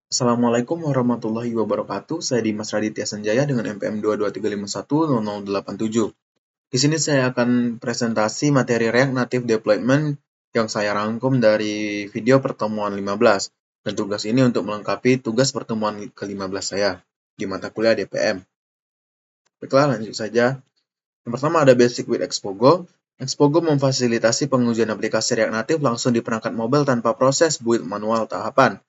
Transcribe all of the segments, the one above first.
Assalamualaikum warahmatullahi wabarakatuh. Saya Dimas Raditya Sanjaya dengan NPM 223510087. Di sini saya akan presentasi materi React Native Deployment yang saya rangkum dari video pertemuan 15. Dan tugas ini untuk melengkapi tugas pertemuan ke-15 saya di mata kuliah DPM. Baiklah, lanjut saja. Yang pertama ada Basic with Expogo. Expogo memfasilitasi pengujian aplikasi React Native langsung di perangkat mobile tanpa proses build manual tahapan.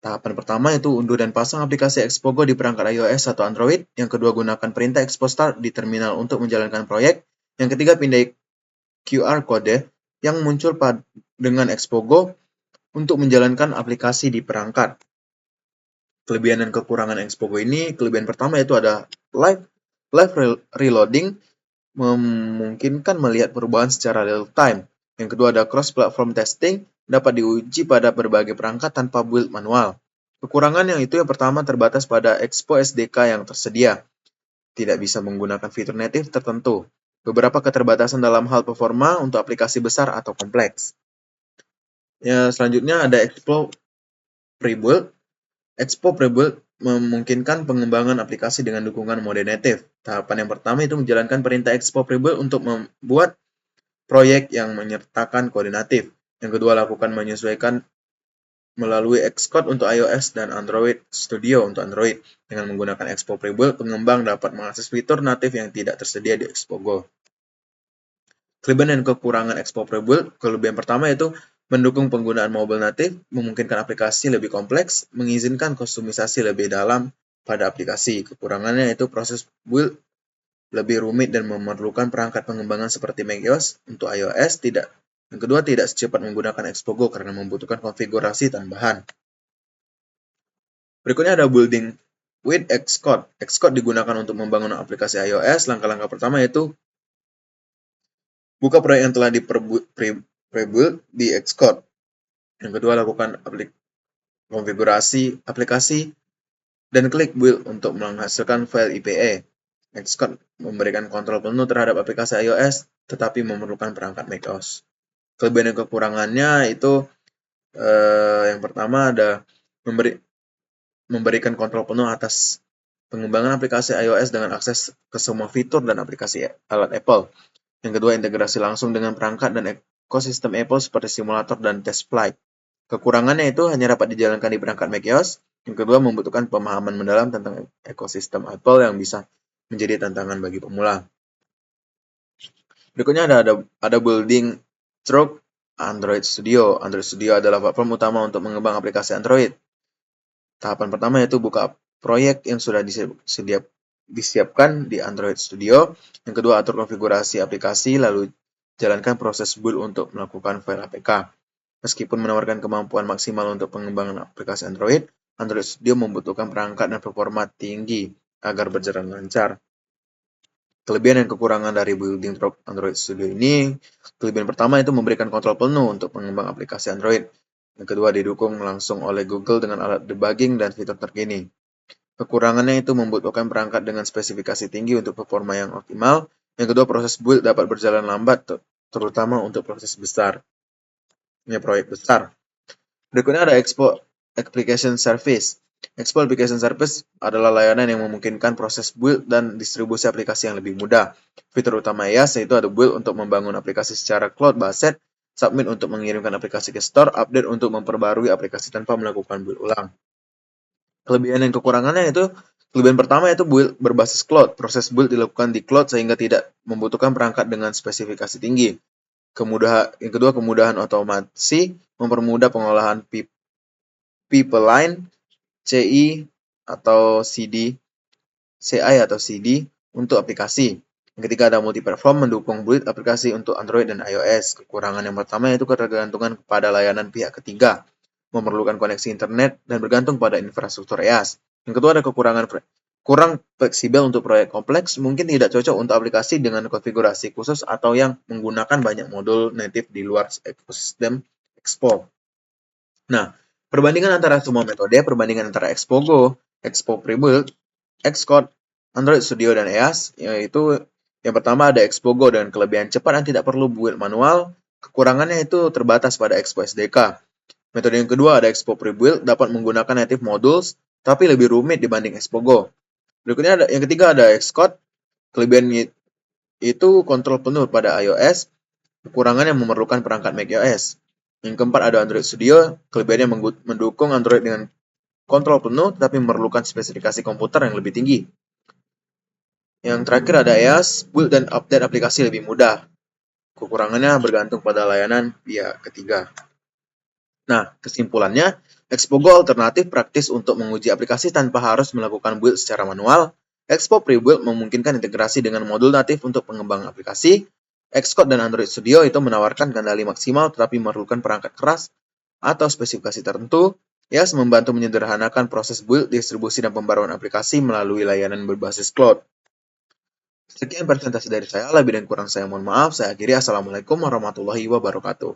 Tahapan pertama itu unduh dan pasang aplikasi Expogo di perangkat iOS atau Android. Yang kedua, gunakan perintah Expo Start di terminal untuk menjalankan proyek. Yang ketiga, pindai QR Code yang muncul dengan Expogo untuk menjalankan aplikasi di perangkat. Kelebihan dan kekurangan Expogo ini, kelebihan pertama itu ada live reloading, memungkinkan melihat perubahan secara real time. Yang kedua ada cross-platform testing, dapat diuji pada berbagai perangkat tanpa build manual. Kekurangan yang pertama terbatas pada Expo SDK yang tersedia. Tidak bisa menggunakan fitur native tertentu. Beberapa keterbatasan dalam hal performa untuk aplikasi besar atau kompleks. Ya, selanjutnya ada Expo Prebuild. Expo Prebuild memungkinkan pengembangan aplikasi dengan dukungan mode native. Tahapan yang pertama itu menjalankan perintah Expo Prebuild untuk membuat proyek yang menyertakan kode natif. Yang kedua, lakukan menyesuaikan melalui Xcode untuk iOS dan Android Studio untuk Android. Dengan menggunakan Expo Prebuild, pengembang dapat mengakses fitur natif yang tidak tersedia di Expogo. Kelebihan dan kekurangan Expo Prebuild. Kelebihan pertama yaitu mendukung penggunaan mobile natif, memungkinkan aplikasi lebih kompleks, mengizinkan kustomisasi lebih dalam pada aplikasi. Kekurangannya yaitu proses build lebih rumit dan memerlukan perangkat pengembangan seperti macOS untuk iOS tidak. Yang kedua, tidak secepat menggunakan Expogo karena membutuhkan konfigurasi tambahan. Berikutnya ada building with Xcode. Xcode digunakan untuk membangun aplikasi iOS. Langkah-langkah pertama yaitu buka proyek yang telah di-prebuild di Xcode. Yang kedua, lakukan konfigurasi aplikasi dan klik build untuk menghasilkan file IPA. Xcode memberikan kontrol penuh terhadap aplikasi iOS, tetapi memerlukan perangkat macOS. Kelebihan dan kekurangannya itu yang pertama ada memberikan kontrol penuh atas pengembangan aplikasi iOS dengan akses ke semua fitur dan aplikasi alat Apple. Yang kedua, integrasi langsung dengan perangkat dan ekosistem Apple seperti simulator dan test flight. Kekurangannya itu hanya dapat dijalankan di perangkat macOS. Yang kedua, membutuhkan pemahaman mendalam tentang ekosistem Apple yang bisa menjadi tantangan bagi pemula. Berikutnya ada building through Android Studio. Android Studio adalah platform utama untuk mengembang aplikasi Android. Tahapan pertama yaitu buka proyek yang sudah disiapkan di Android Studio. Yang kedua, atur konfigurasi aplikasi, lalu jalankan proses build untuk melakukan file APK. Meskipun menawarkan kemampuan maksimal untuk pengembangan aplikasi Android, Android Studio membutuhkan perangkat dan performa tinggi agar berjalan lancar. Kelebihan dan kekurangan dari building through Android Studio ini, kelebihan pertama itu memberikan kontrol penuh untuk pengembang aplikasi Android. Yang kedua, didukung langsung oleh Google dengan alat debugging dan fitur terkini. Kekurangannya itu membutuhkan perangkat dengan spesifikasi tinggi untuk performa yang optimal. Yang kedua, proses build dapat berjalan lambat, terutama untuk proses besar. Ini proyek besar. Berikutnya ada Expo Application Service. Expo Application Service adalah layanan yang memungkinkan proses build dan distribusi aplikasi yang lebih mudah. Fitur utama IaaS yaitu ada build untuk membangun aplikasi secara cloud-based, submit untuk mengirimkan aplikasi ke store, update untuk memperbarui aplikasi tanpa melakukan build ulang. Kelebihan dan kekurangannya itu, kelebihan pertama yaitu build berbasis cloud. Proses build dilakukan di cloud sehingga tidak membutuhkan perangkat dengan spesifikasi tinggi. Yang kedua, kemudahan otomasi, mempermudah pengolahan pipeline, CI atau CD, CI atau CD untuk aplikasi. Yang ketiga ada multi-platform, mendukung build aplikasi untuk Android dan iOS. Kekurangan yang pertama yaitu ketergantungan kepada layanan pihak ketiga, memerlukan koneksi internet dan bergantung pada infrastruktur IaaS. Yang kedua ada kurang fleksibel untuk proyek kompleks, mungkin tidak cocok untuk aplikasi dengan konfigurasi khusus atau yang menggunakan banyak modul native di luar ekosistem Expo. Nah, perbandingan antara semua metode, perbandingan antara Expogo, Expo Prebuild, Xcode, Android Studio, dan IaaS, yaitu yang pertama ada Expogo dengan kelebihan cepat dan tidak perlu build manual. Kekurangannya itu terbatas pada Expo SDK. Metode yang kedua ada Expo Prebuild, dapat menggunakan native modules, tapi lebih rumit dibanding Expo. Berikutnya yang ketiga ada Xcode, kelebihan itu kontrol penuh pada iOS, kekurangan yang memerlukan perangkat macOS. Yang keempat ada Android Studio, kelebihannya mendukung Android dengan kontrol penuh, tapi memerlukan spesifikasi komputer yang lebih tinggi. Yang terakhir ada EAS, build dan update aplikasi lebih mudah. Kekurangannya bergantung pada layanan pihak ketiga. Nah, kesimpulannya, Expo alternatif praktis untuk menguji aplikasi tanpa harus melakukan build secara manual. Expo Prebuild memungkinkan integrasi dengan modul natif untuk pengembangan aplikasi. Xcode dan Android Studio itu menawarkan kendali maksimal tetapi memerlukan perangkat keras atau spesifikasi tertentu. EAS membantu menyederhanakan proses build, distribusi, dan pembaruan aplikasi melalui layanan berbasis cloud. Sekian presentasi dari saya, lebih dan kurang saya mohon maaf. Saya akhiri. Assalamualaikum warahmatullahi wabarakatuh.